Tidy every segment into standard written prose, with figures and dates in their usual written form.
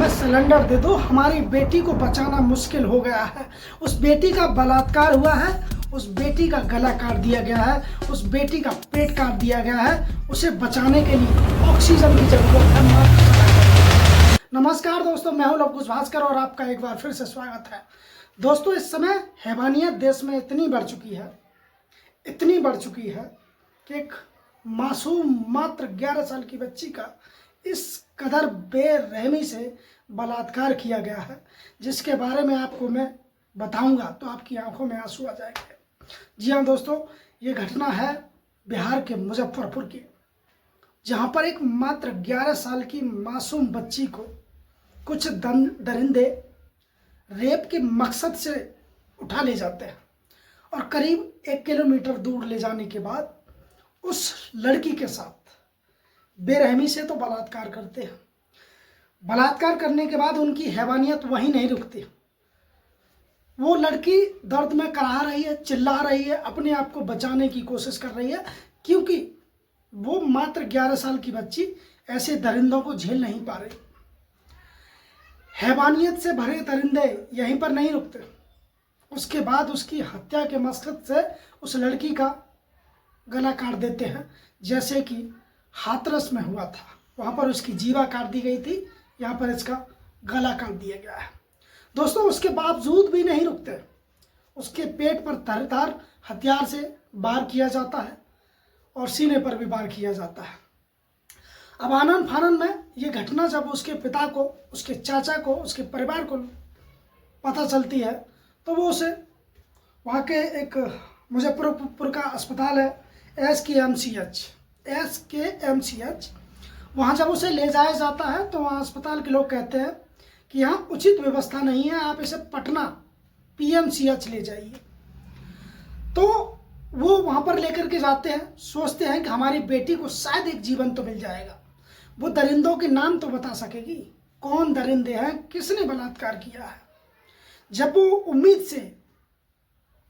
हमें सिलेंडर दे दो, हमारी बेटी को बचाना मुश्किल हो गया है। उस बेटी का बलात्कार हुआ है, उस बेटी का गला काट दिया गया है, उस बेटी का पेट काट दिया गया है। उसे बचाने के लिए ऑक्सीजन की जरूरत है, मात्र सिलेंडर। नमस्कार दोस्तों, मैं हूं लवकुश भास्कर और आपका एक बार फिर से स्वागत है। दोस्तों, इस समय हैवानियत देश में इतनी बढ़ चुकी है कि एक मासूम मात्र 11 साल की बच्ची का इस कदर बेरहमी से बलात्कार किया गया है, जिसके बारे में आपको मैं बताऊंगा तो आपकी आंखों में आंसू आ जाएंगे। जी हाँ दोस्तों, ये घटना है बिहार के मुजफ्फरपुर की, जहां पर एक मात्र 11 साल की मासूम बच्ची को कुछ दरिंदे रेप के मकसद से उठा ले जाते हैं और करीब 1 किलोमीटर दूर ले जाने के बाद उस लड़की के साथ बेरहमी से तो बलात्कार करते हैं। बलात्कार करने के बाद उनकी हैवानियत वहीं नहीं रुकती। वो लड़की दर्द में कराह रही है, चिल्ला रही है, अपने आप को बचाने की कोशिश कर रही है, क्योंकि वो मात्र 11 साल की बच्ची ऐसे दरिंदों को झेल नहीं पा रही। हैवानियत से भरे दरिंदे यहीं पर नहीं रुकते। उसके बाद उसकी हत्या के मकसद से उस लड़की का गला काट देते हैं, जैसे कि हाथरस में हुआ था। वहाँ पर उसकी जीवा काट दी गई थी, यहाँ पर इसका गला काट दिया गया है। दोस्तों, उसके बावजूद भी नहीं रुकते। उसके पेट पर धारदार हथियार से वार किया जाता है और सीने पर भी वार किया जाता है। अब आनन फानन में ये घटना जब उसके पिता को, उसके चाचा को, उसके परिवार को पता चलती है तो वो उसे वहाँ के एक मुजफ्फरपुर का अस्पताल है, SKMCH, वहाँ जब उसे ले जाया जाता है तो वहाँ अस्पताल के लोग कहते हैं कि यहाँ उचित व्यवस्था नहीं है, आप इसे पटना PMCH ले जाइए। तो वो वहाँ पर लेकर के जाते हैं, सोचते हैं कि हमारी बेटी को शायद एक जीवन तो मिल जाएगा, वो दरिंदों के नाम तो बता सकेगी, कौन दरिंदे हैं, किसने बलात्कार किया है। जब वो उम्मीद से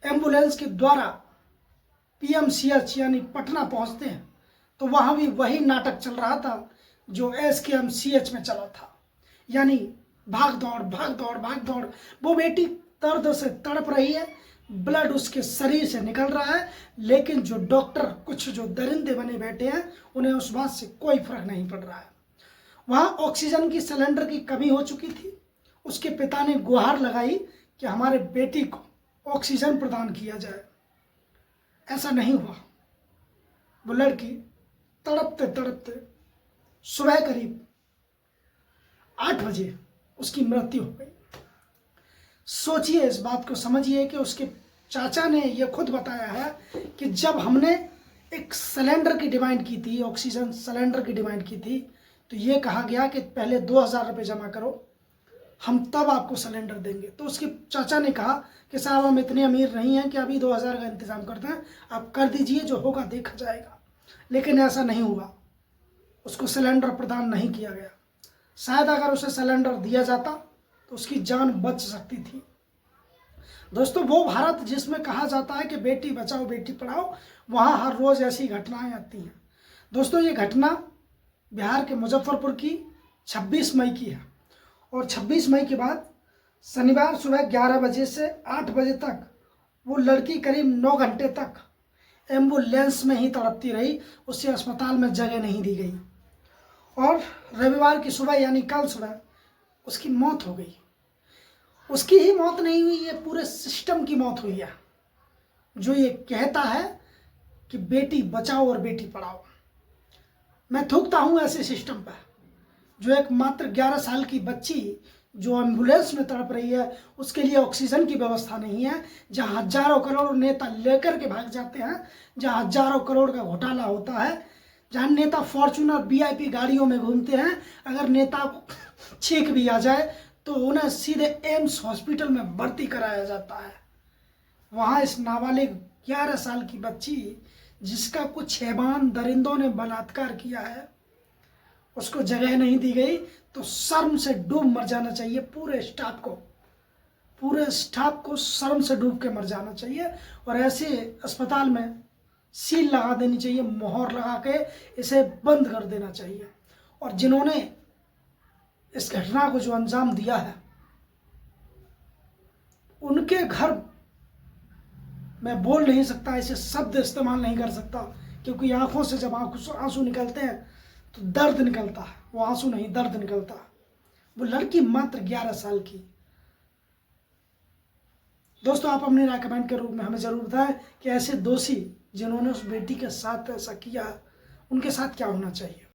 एम्बुलेंस के द्वारा PMCH यानी पटना पहुंचते हैं तो वहां भी वही नाटक चल रहा था जो SKMCH में चला था, यानी भाग दौड़। वो बेटी दर्द से तड़प रही है, ब्लड उसके शरीर से निकल रहा है, लेकिन जो डॉक्टर, कुछ जो दरिंदे बने बैठे हैं, उन्हें उस बात से कोई फर्क नहीं पड़ रहा है। वहां ऑक्सीजन की सिलेंडर की कमी हो चुकी थी। उसके पिता ने गुहार लगाई कि हमारे बेटी को ऑक्सीजन प्रदान किया जाए। ऐसा नहीं हुआ। वो लड़की तड़पते तड़पते सुबह करीब 8 बजे उसकी मृत्यु हो गई। सोचिए, इस बात को समझिए कि उसके चाचा ने यह खुद बताया है कि जब हमने एक सिलेंडर की डिमांड की थी, ऑक्सीजन सिलेंडर की डिमांड की थी, तो ये कहा गया कि पहले 2000 रुपये जमा करो, हम तब आपको सिलेंडर देंगे। तो उसके चाचा ने कहा कि साहब, हम इतने अमीर नहीं हैं कि अभी 2000 का इंतज़ाम करते हैं, आप कर दीजिए, जो होगा देखा जाएगा। लेकिन ऐसा नहीं हुआ, उसको सिलेंडर प्रदान नहीं किया गया। शायद अगर उसे सिलेंडर दिया जाता तो उसकी जान बच सकती थी। दोस्तों, वो भारत जिसमें कहा जाता है कि बेटी बचाओ बेटी पढ़ाओ, वहाँ हर रोज़ ऐसी घटनाएं आती हैं। दोस्तों, ये घटना बिहार के मुजफ्फरपुर की 26 मई की है और 26 मई के बाद शनिवार सुबह 11 बजे से 8 बजे तक वो लड़की करीब 9 घंटे तक एम्बुलेंस में ही तड़पती रही। उसे अस्पताल में जगह नहीं दी गई और रविवार की सुबह यानी कल सुबह उसकी मौत हो गई। उसकी ही मौत नहीं हुई, ये पूरे सिस्टम की मौत हुई है, जो ये कहता है कि बेटी बचाओ और बेटी पढ़ाओ। मैं थूकता हूँ ऐसे सिस्टम पर, जो एक मात्र 11 साल की बच्ची जो एम्बुलेंस में तड़प रही है, उसके लिए ऑक्सीजन की व्यवस्था नहीं है, जहां हजारों करोड़ नेता लेकर के भाग जाते हैं, जहां हजारों करोड़ का घोटाला होता है, जहां नेता फॉर्च्यूनर VIP गाड़ियों में घूमते हैं। अगर नेता को छींक भी आ जाए तो उन्हें सीधे एम्स हॉस्पिटल में भर्ती कराया जाता है। वहाँ इस नाबालिग 11 साल की बच्ची, जिसका कुछ हैवान दरिंदों ने बलात्कार किया है, उसको जगह नहीं दी गई। तो शर्म से डूब मर जाना चाहिए पूरे स्टाफ को शर्म से डूब के मर जाना चाहिए और ऐसे अस्पताल में सील लगा देनी चाहिए, मोहर लगा के इसे बंद कर देना चाहिए। और जिन्होंने इस घटना को जो अंजाम दिया है, उनके घर, मैं बोल नहीं सकता, ऐसे शब्द इस्तेमाल नहीं कर सकता, क्योंकि आंखों से जब आंसू निकलते हैं तो दर्द निकलता है, वो आंसू नहीं दर्द निकलता है। वो लड़की मात्र 11 साल की। दोस्तों, आप अपनी राय कमेंट के रूप में हमें जरूर बताएं कि ऐसे दोषी जिन्होंने उस बेटी के साथ ऐसा किया, उनके साथ क्या होना चाहिए।